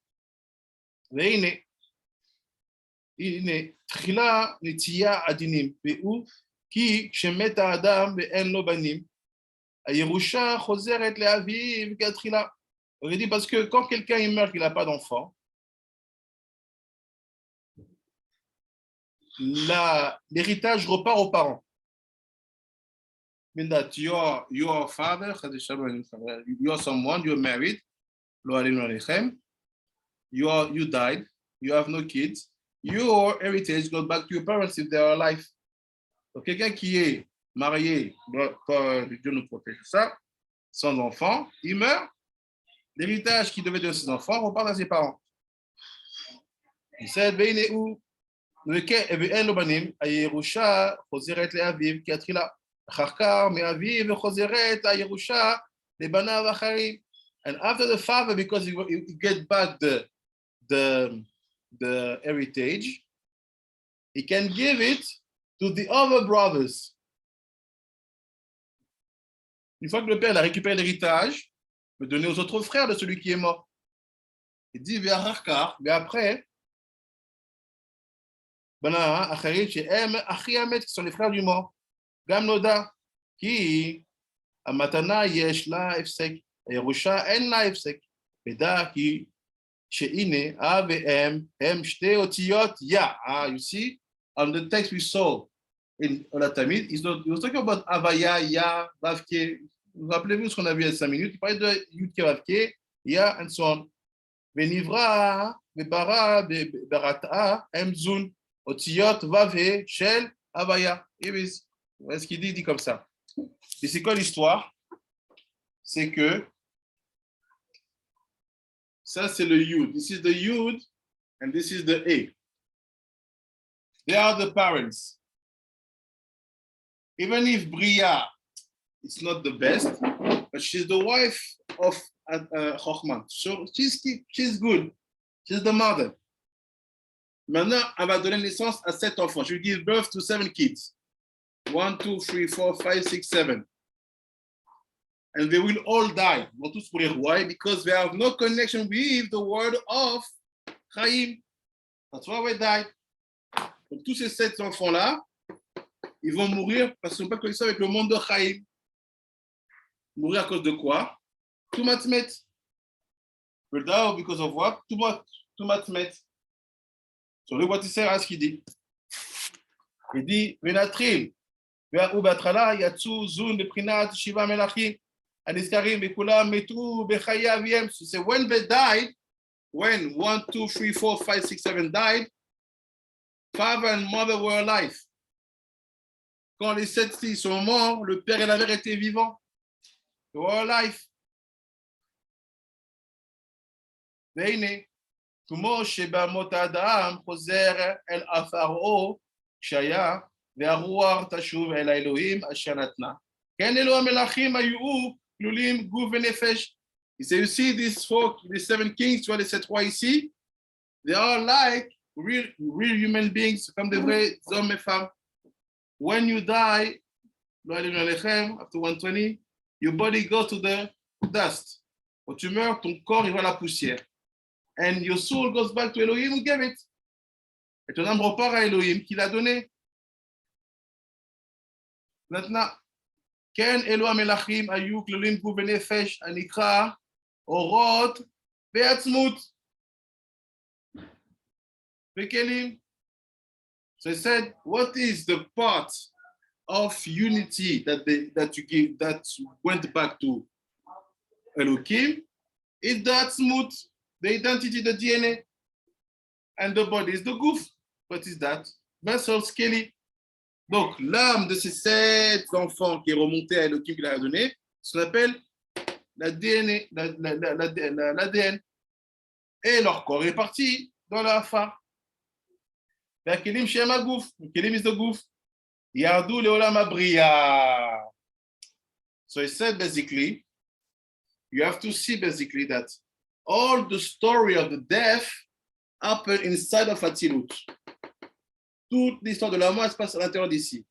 Veine. הנה, תחילה נטייה עדינים, והוא כי כשמת האדם ואין לו בנים, הירושה חוזרת לאביו כתחילה. On dit parce que quand quelqu'un il meurt qu'il n'a pas d'enfant, l'héritage repart aux parents. Mean that your father, you're someone, you're married, you died, you have no kids, your heritage goes back to your parents if they are alive. Donc, quelqu'un qui est marié, Dieu nous protège ça, sans enfant, il meurt, l'héritage qui devait de ses enfants repart à ses parents. Il sait, où ואין לו בנים, הירושה חוזרת לאביו כתחילה. אחר כך מאביו וחוזרת הירושה לבניו האחרים. And after the father, because he get back the heritage, he can give it to the other brothers. Une fois que le père a récupéré l'héritage, il peut donner aux autres frères de celui qui est mort. Il dit, mais après, qui sont les frères du mort. Gam Noda, qui המתנה יש לה הפסק, הירושה אין לה הפסק, ודע כי שהנה אב ואם הם שתי אותיות יא. You see, on the text we saw in Olat Tamid, he was talking about Avaya, Ya, Vavke. Vous rappelez-vous ce qu'on a vu il y a 5 minutes? Il parlait de Yudke, Vavke, Ya, and so on. Venivra, Vebara, Berata, Emzun, Otiyot, Vave, Shel, Avaya. Ce qu'il dit comme ça. Et c'est quoi l'histoire? C'est que ça, c'est le Yud. This is the Yud, and this is the A. They are the parents. Even if Bria is not the best, but she's the wife of Chochman. So she's good. She's the mother. Maintenant, elle va donner naissance à 7 enfants. She will give birth to 7 kids. 1, 2, 3, 4, 5, 6, 7. And they will all die. Why? Because they have no connection with the word of Chaim. That's why they died. Donc, tous ces 7 enfants-là, ils vont mourir parce qu'ils n'ont pas connexion avec le monde de Chaim. Mourir à cause de quoi? Tumatmet. Because of what? Tumatmet. So look what he says, ce qu'il dit. Il dit, Venatril, Ve'ubatrala, Yatsu, Zun, Beprinat, Shiva Melachim, Aniskarim, Bekulam, Metu, Bechaya, Viem. So say when they died, when 1, 2, 3, 4, 5, 6, 7 died, father and mother were alive. Quand les 7 filles sont morts, le père et la mère étaient vivants. They were alive. והנה, כמו שבמות האדם חוזר אל עפרו כשהיה, והרוח תשוב אל האלוהים אשר נתנה. כן אלו המלאכים היו כלולים גוף ונפש. So you see these 7 kings, tu vois les 7 rois ici, they are like real human beings, comme des vrais hommes et femmes. When you die, after 120, your body goes to the dust. Quand tu meurs, ton corps il va à la poussière. And your soul goes back to Elohim who gave it. Et ton âme repart à Elohim qui l'a donné. Maintenant, Ken Elo Melachim Ayu Klolim Gu Benefesh Anikra Orot Beatzmut Bekelim. So he said, what is the part of unity that went back to Elohim? It's the Atzmut, the identity, the DNA, and the body is the goof. What is that? Vessel Skelly. Donc, l'âme de ces 7 enfants qui est remontée à Elohim qui l'a donné, ce qu'on appelle l'ADN. Et leur corps est parti dans la phare. Kelim Shem Agouf. Kelim is the goof. Yardu Leolam Abriya. So he said basically, you have to see basically that all the story of the death happened inside of Atzilut. Toute l'histoire de la mort se passe à l'intérieur d'ici.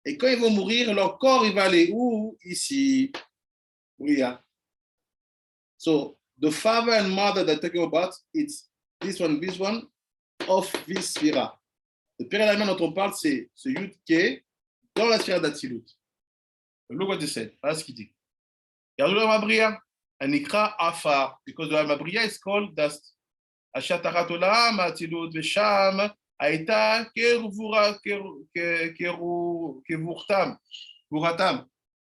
Et quand ils vont mourir, leur corps, il va aller où? Ici. Oui, yeah. So, the father and mother that they're talking about, it's this one, of this sphira. Le père et la mère dont on parle, c'est ce Yud qui est dans la sphère d'Atzilut. Look what he said. Voilà ce qu'il dit. Regardez le Mabria. Anikra Afar. Because the Mabria is called dust. Ashatarat olam, Atzilut, Vesham, Aita, Kevurtam.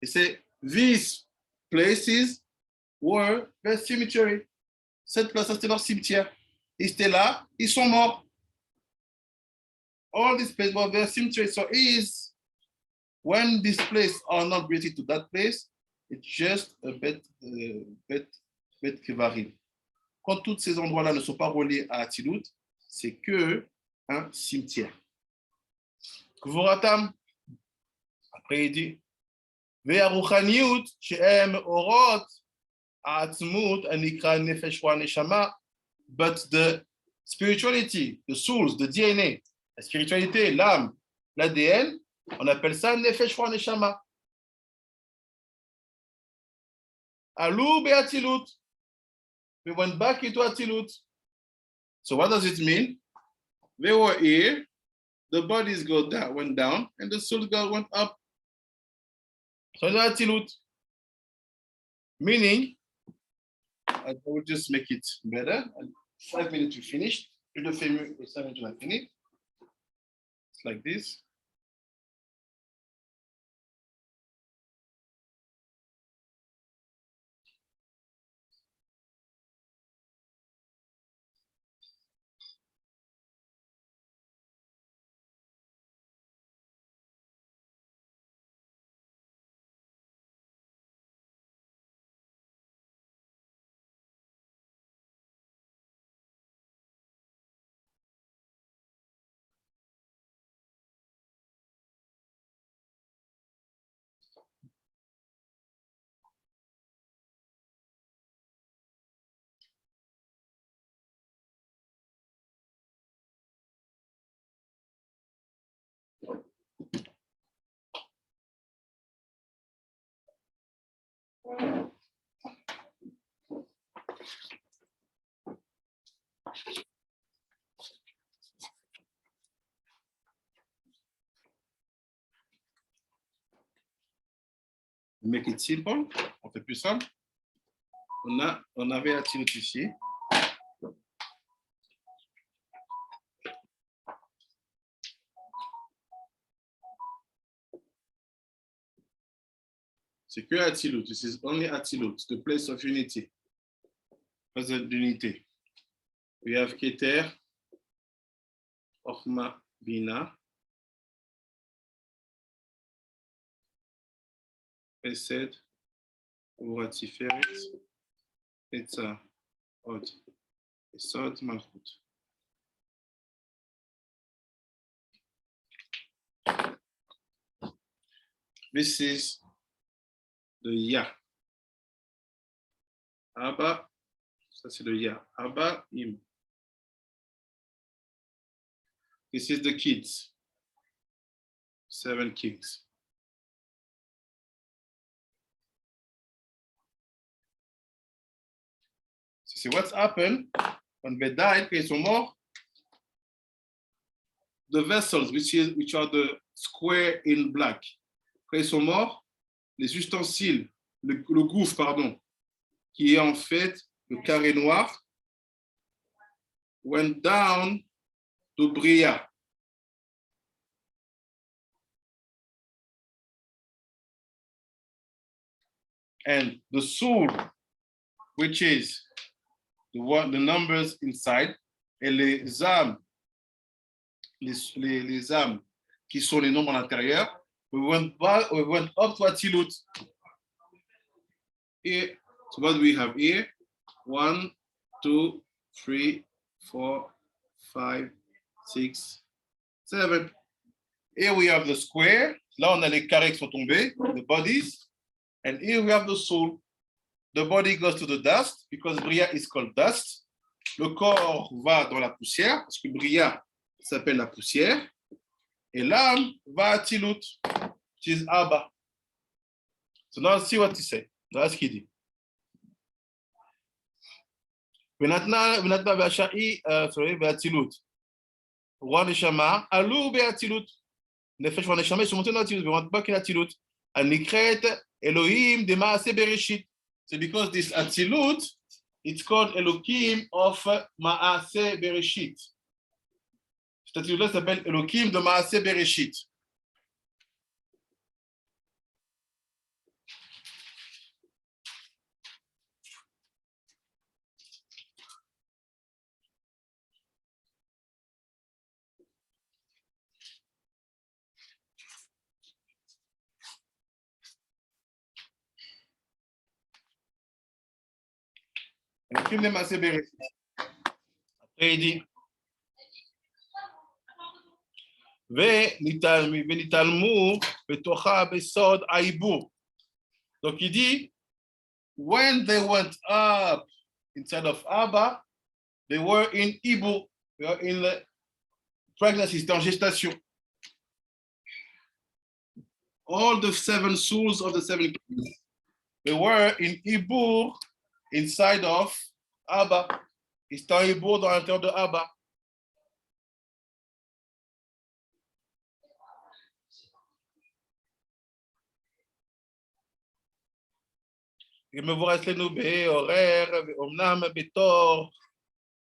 Et c'est these places were the cemetery. Cette place, c'était leur cimetière. Ils étaient là, ils sont morts. All these places were their cemetery. So is when these places are not related to that place, it's just a bet kevarim. Quand tous ces endroits-là ne sont pas reliés à Atzilut, c'est que un cimetière. Kvoratam. Après il dit, Ve'aruchaniut she'em orot atzmut anikra nefesh wa neshama. But the spirituality, the souls, the DNA, la spiritualité, l'âme, l'ADN, on appelle ça nefesh wa neshama. Alou be'atzilut. We went back into Atzilut. So what does it mean? They were here, the bodies went down, and the souls went up. So the Atzilut. Meaning, I will just make it better. 5 minutes to finish. Je le fais mieux, 5 minutes to finish. It's like this. Make it simple, on fait plus simple. On avait Atzilut ici. C'est que Atzilut. This is only Atzilut, the place of unity. Place d'unité. We have Keter, Ochma, Bina, Esed, Urat Tiferet, Etza, Od, Sod Malchut. This is the Ya. Abba, ça c'est le Ya. Abba, Im. This is the kids. 7 kids. C'est what's happened when they died, quand ils sont morts. The vessels, which are the square in black. Quand ils sont morts, les ustensiles, le gouffre, pardon, qui est en fait le carré noir, went down to Bria. And the soul, which is the numbers inside, et les âmes, les âmes qui sont les nombres à l'intérieur, we went up to Atzilut. Here, so what do we have here? 1, 2, 3, 4, 5, 6, 7. Here we have the square. Là, on a les carrés qui sont tombés, the bodies. And here we have the soul. the body goes to the dust, because Bria is called dust. Le corps va dans la poussière, parce que Bria s'appelle la poussière. Et l'âme va à Tilut, which is Abba. So now see what he said. That's ce qu'il dit. ונתנה והשעי, והצילות. רוע נשמה, עלו בהצילות. נפש ונשמה שמותנו הצילות, ונתבק הצילות. הנקראת אלוהים דמעשה בראשית. So because this Atzilut, it's called Elohim of Maaseh Bereshit. Cet Atzilut-là s'appelle Elohim de Maaseh Bereshit. Elohim de Maaseh Bereshit. Après, il dit וניתלמו בתוכה בסוד העיבור. Donc il dit, when they went up inside of Abba, they were in Ibur, they were in pregnancy, c'était en gestation. All the 7 souls of the 7 kings, they were in Ibur inside of Abba. Ils étaient en Ibur dans l'intérieur de Abba. ומבורס לנו בעורר, ואומנם בתור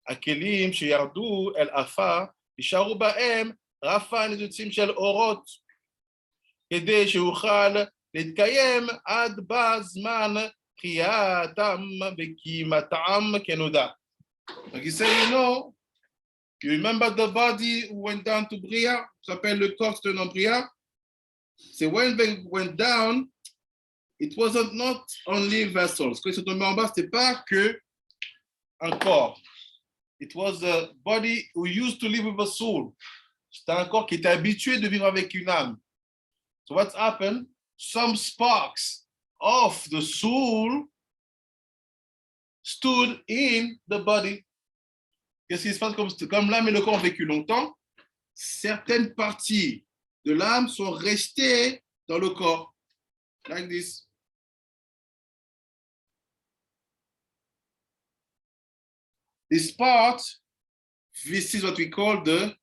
הכלים שירדו אל עפר, נשארו בהם רפה ניצוצים של אורות, כדי שיוכל להתקיים עד בזמן תחייתם וקימתם כנודע. Donc il said, you remember the body who went down to Bria, s'appelle le corps de Bria. C'est when they went down, it wasn't not only vessels. Quand ils sont tombés en bas, c'était pas que un corps. It was a body who used to live with a soul. C'était un corps qui était habitué de vivre avec une âme. So what's happened? Some sparks of the soul stood in the body. Qu'est-ce qui se passe comme l'âme et le corps ont vécu longtemps? Certaines parties de l'âme sont restées dans le corps. Like this. This part, this is what we call the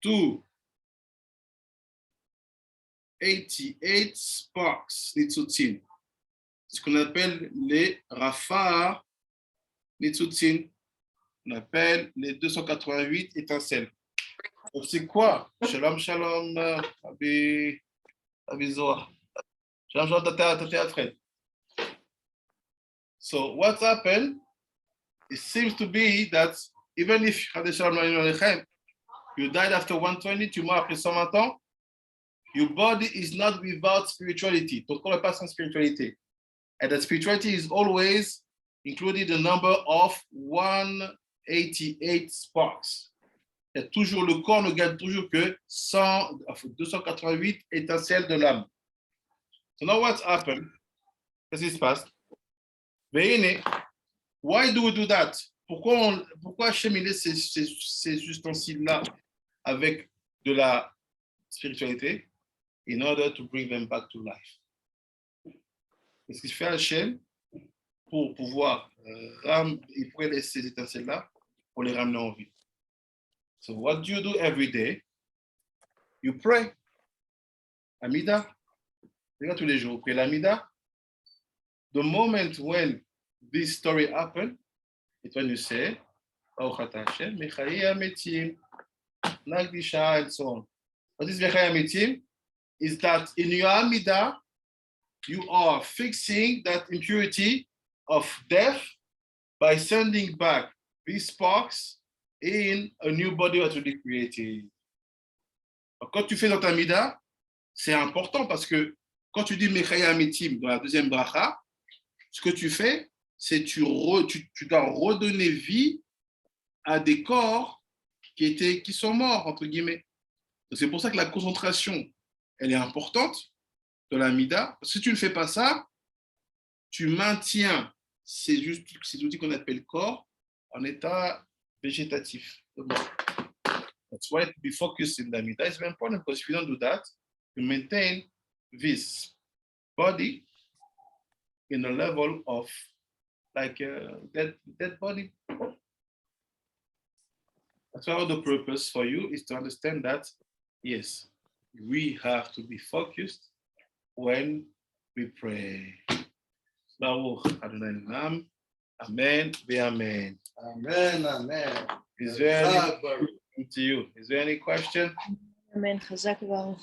288 sparks, nitzutzin. Ce qu'on appelle les rafar nitzutzin. On appelle les 288 étincelles. Donc c'est quoi? Shalom, shalom, Abi Zohar. Shalom, shalom, Tati Alfred. So what's happened? It seems to be that even if you died after 120, tu mors après 120 ans, your body is not without spirituality. Ton corps n'est pas sans spiritualité. And that spirituality is always including the number of 188 sparks. Et toujours, le corps ne gagne toujours que 288 étincelles de l'âme. So now what's happened? Qu'est-ce qui se passe? Why do we do that? Pourquoi acheminer ces ustensiles-là avec de la spiritualité? In order to bring them back to life. Qu'est-ce qu'il fait Hachem pour pouvoir il pourrait laisser ces étincelles-là pour les ramener en vie? So what do you do every day? You pray. Amida. Regarde tous les jours. Pray l'Amida. The moment when this story happened, it's when you say, Baruch Hashem, Mechayei Hametim, Nagdisha, and so on. What is Mechayei Hametim? Is that in your Amida, you are fixing that impurity of death by sending back these sparks in a new body that will be created. Donc, quand tu fais dans ta Amida, c'est important parce que quand tu dis Mechayei Hametim dans la deuxième bracha, ce que tu fais, c'est tu dois redonner vie à des corps qui sont morts, entre guillemets. C'est pour ça que la concentration, elle est importante de la Mida. Si tu ne fais pas ça, tu maintiens ces outils qu'on appelle corps en état végétatif. That's why to be focused in the Amida is very important, because if you don't do that, you maintain this body in a level of like a dead body. That's why the purpose for you is to understand that, yes, we have to be focused when we pray. Baruch Adonai Nam. Amen. Be amen. Amen, amen. Is there any to you? Is there any question? Amen. Chazak Baruch.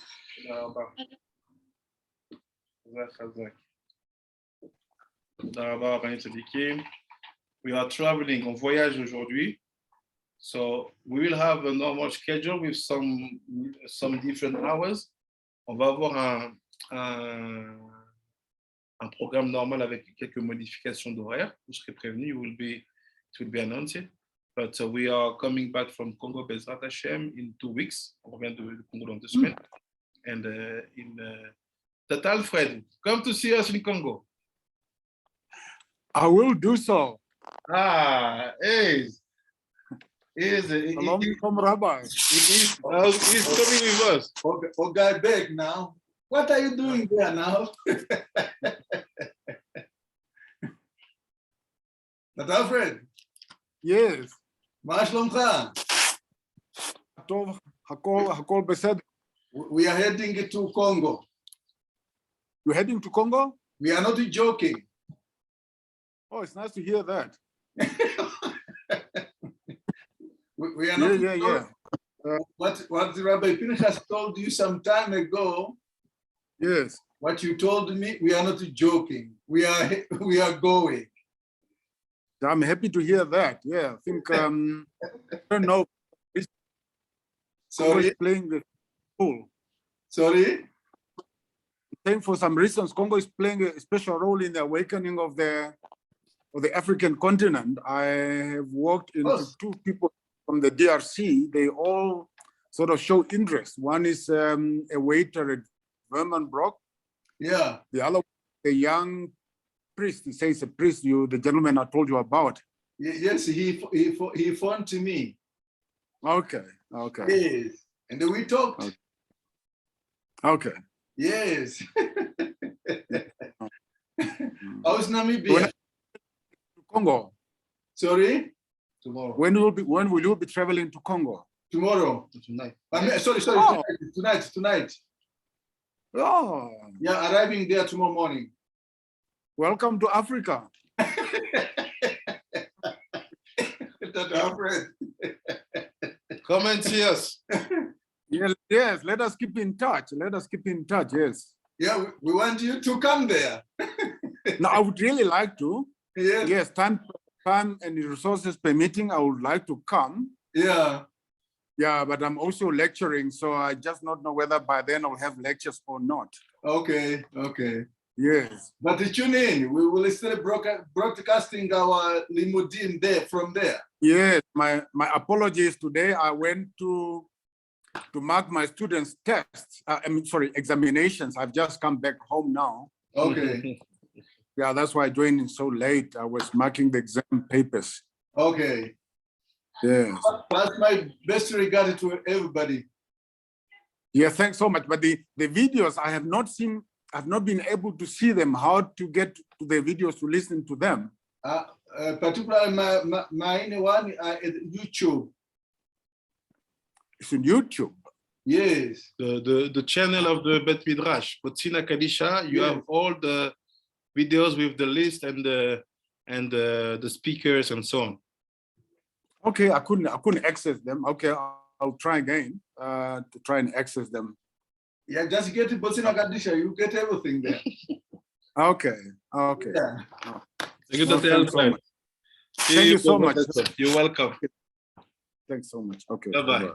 We are traveling, on voyage aujourd'hui. So we will have a normal schedule with some different hours. On va avoir un programme normal avec quelques modifications d'horaire. Vous serez prévenus, it will be announced. But we are coming back from Congo, Bezrat Hashem, in 2 weeks. On revient de Congo dans 2 semaines. And Tata Alfred, come to see us in Congo. I will do so. He's Shalom, Rabbi. He's coming with us. Okay, back now. What are you doing there now? Tata Alfred. Yes. מה שלומך? טוב, הכל בסדר. We are heading to Congo. You're heading to Congo? We are not joking. Oh, it's nice to hear that. We are not Yeah. What Rabbi Pinchas told you some time ago, Yes. what you told me, we are not joking. We are going. I'm happy to hear that. Yeah, I think, I don't know. Congo Sorry? is playing the role. Sorry? I think for some reasons, Congo is playing a special role in the awakening of the African continent. I have walked into 2 people from the DRC. They all sort of show interest. One is a waiter at Vernon Brock. Yeah. The other, a young priest. He says a priest, the gentleman I told you about. Yes, he phoned to me. Okay. Yes. And then we talked. Okay. Yes. How's Namibia? Congo. Sorry? Tomorrow. When will you be traveling to Congo? Tomorrow. Tonight. Sorry. Oh. Tonight. Oh, Yeah, arriving there tomorrow morning. welcome to Africa. Tata Alfred. Come and see us. Yes, let us keep in touch. Yes. Yeah, we want you to come there. No, I would really like to. Yes. Yes, time and resources permitting, I would like to come. Yeah. Yeah, but I'm also lecturing, so I just not know whether by then I'll have lectures or not. Okay. Yes. But tune in. We will still broadcasting our limudim there from there. Yes, my apologies today. I went to mark my students' tests. Examinations. I've just come back home now. Okay. Yeah, that's why I joined in so late. I was marking the exam papers. Okay. Yes. Pass my best regard to everybody. Yeah, thanks so much. But the videos I have not seen, I've not been able to see them. How to get to the videos to listen to them? Particularly my one YouTube. It's on YouTube. Yes. The channel of the Bet Midrash, Botsina Kadisha, you have all the videos with the list and the speakers and so on. Okay, I couldn't access them. Okay, I'll try again to try and access them. Yeah, just get to Botsina Kadisha. You get everything there. Okay. Yeah. Thank you, Dr. Thanks so Alfred. much. Thank you so much. You're welcome. Thanks so much. Okay. Bye-bye.